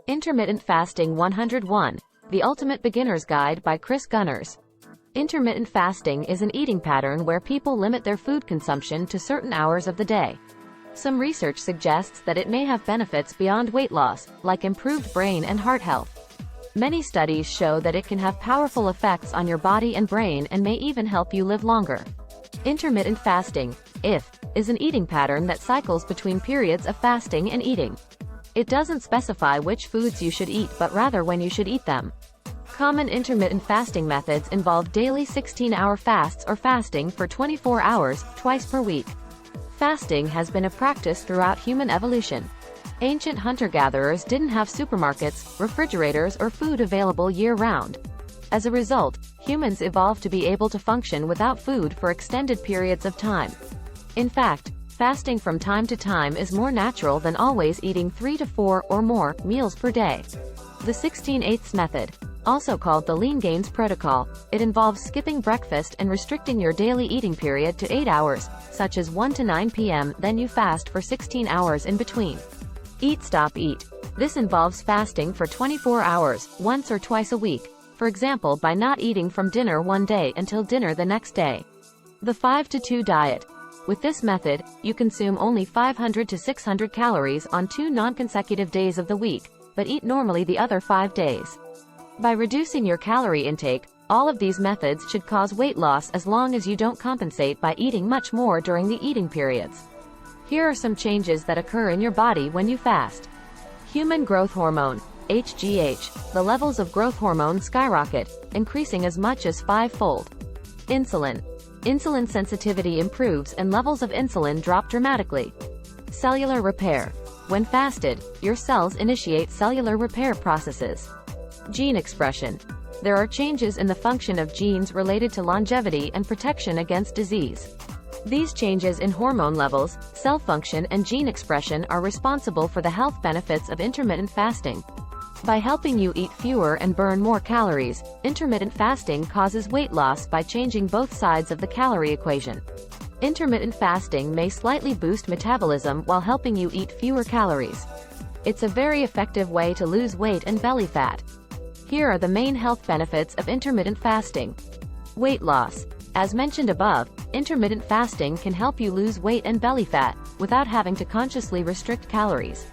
Intermittent Fasting 101, The Ultimate Beginner's Guide by Chris Gunners. Intermittent fasting is an eating pattern where people limit their food consumption to certain hours of the day. Some research suggests that it may have benefits beyond weight loss, like improved brain and heart health. Many studies show that it can have powerful effects on your body and brain and may even help you live longer. Intermittent fasting, IF, is an eating pattern that cycles between periods of fasting and eating. It doesn't specify which foods you should eat but rather when you should eat them. Common intermittent fasting methods involve daily 16-hour fasts or fasting for 24 hours, twice per week. Fasting has been a practice throughout human evolution. Ancient hunter-gatherers didn't have supermarkets, refrigerators, or food available year-round. As a result, humans evolved to be able to function without food for extended periods of time. In fact, fasting from time to time is more natural than always eating 3 to 4 or more meals per day. The 16/8 method, also called the Lean Gains Protocol, it involves skipping breakfast and restricting your daily eating period to 8 hours, such as 1 to 9 p.m., then you fast for 16 hours in between. Eat Stop Eat. This involves fasting for 24 hours, once or twice a week, for example by not eating from dinner one day until dinner the next day. The 5 to 2 diet. With this method, you consume only 500 to 600 calories on 2 non-consecutive days of the week, but eat normally the other 5 days. By reducing your calorie intake, all of these methods should cause weight loss as long as you don't compensate by eating much more during the eating periods. Here are some changes that occur in your body when you fast. Human growth hormone, HGH. The levels of growth hormone skyrocket, increasing as much as 5-fold. Insulin. Insulin sensitivity improves and levels of insulin drop dramatically. Cellular repair. When fasted, your cells initiate cellular repair processes. Gene expression. There are changes in the function of genes related to longevity and protection against disease. These changes in hormone levels, cell function, and gene expression are responsible for the health benefits of intermittent fasting. By helping you eat fewer and burn more calories, intermittent fasting causes weight loss by changing both sides of the calorie equation. Intermittent fasting may slightly boost metabolism while helping you eat fewer calories. It's a very effective way to lose weight and belly fat. Here are the main health benefits of intermittent fasting. Weight loss. As mentioned above, intermittent fasting can help you lose weight and belly fat, without having to consciously restrict calories.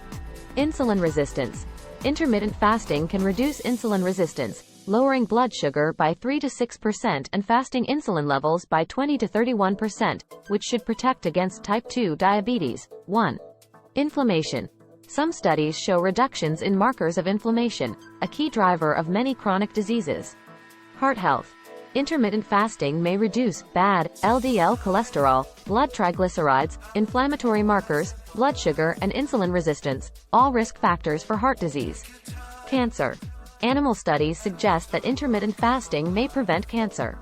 Insulin resistance. Intermittent fasting can reduce insulin resistance, lowering blood sugar by 3 to 6% and fasting insulin levels by 20 to 31%, which should protect against type 2 diabetes. 1. Inflammation. Some studies show reductions in markers of inflammation, a key driver of many chronic diseases. Heart health. Intermittent fasting may reduce bad LDL cholesterol, blood triglycerides, inflammatory markers, blood sugar, and insulin resistance, all risk factors for heart disease. Cancer. Animal studies suggest that intermittent fasting may prevent cancer.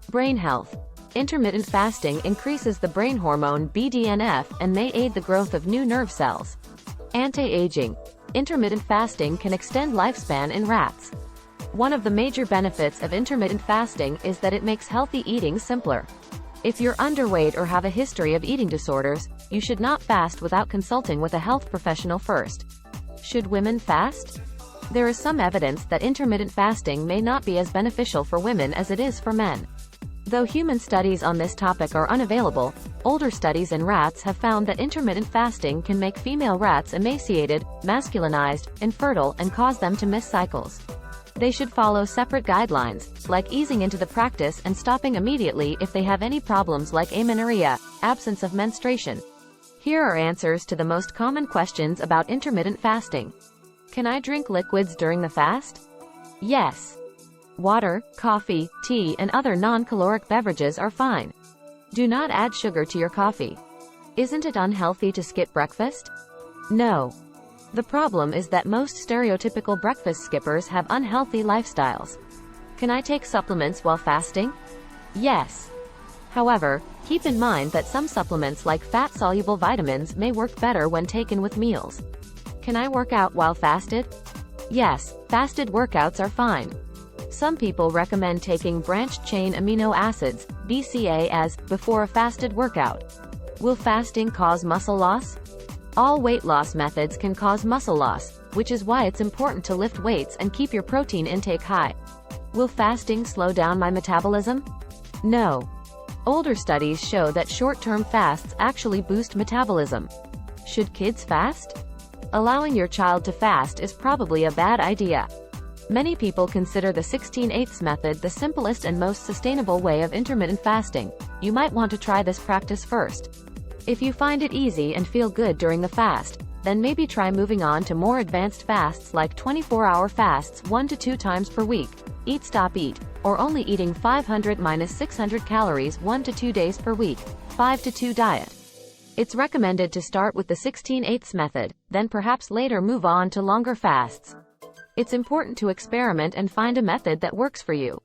Brain health. Intermittent fasting increases the brain hormone BDNF and may aid the growth of new nerve cells. Anti-aging. Intermittent fasting can extend lifespan in rats. One of the major benefits of intermittent fasting is that it makes healthy eating simpler. If you're underweight or have a history of eating disorders, you should not fast without consulting with a health professional first. Should women fast? There is some evidence that intermittent fasting may not be as beneficial for women as it is for men. Though human studies on this topic are unavailable, older studies in rats have found that intermittent fasting can make female rats emaciated, masculinized, infertile, and cause them to miss cycles. They should follow separate guidelines, like easing into the practice and stopping immediately if they have any problems like amenorrhea, absence of menstruation. Here are answers to the most common questions about intermittent fasting. Can I drink liquids during the fast? Yes. Water, coffee, tea, and other non-caloric beverages are fine. Do not add sugar to your coffee. Isn't it unhealthy to skip breakfast? No. The problem is that most stereotypical breakfast skippers have unhealthy lifestyles. Can I take supplements while fasting? Yes. However, keep in mind that some supplements like fat-soluble vitamins may work better when taken with meals. Can I work out while fasted? Yes, fasted workouts are fine. Some people recommend taking branched-chain amino acids, BCAAs, before a fasted workout. Will fasting cause muscle loss? All weight loss methods can cause muscle loss, which is why it's important to lift weights and keep your protein intake high. Will fasting slow down my metabolism? No. Older studies show that short-term fasts actually boost metabolism. Should kids fast? Allowing your child to fast is probably a bad idea. Many people consider the 16/8 method the simplest and most sustainable way of intermittent fasting. You might want to try this practice first. If you find it easy and feel good during the fast, then maybe try moving on to more advanced fasts like 24-hour fasts 1 to 2 times per week, eat stop eat, or only eating 500-600 calories 1 to 2 days per week, 5 to 2 diet. It's recommended to start with the 16/8 method, then perhaps later move on to longer fasts. It's important to experiment and find a method that works for you.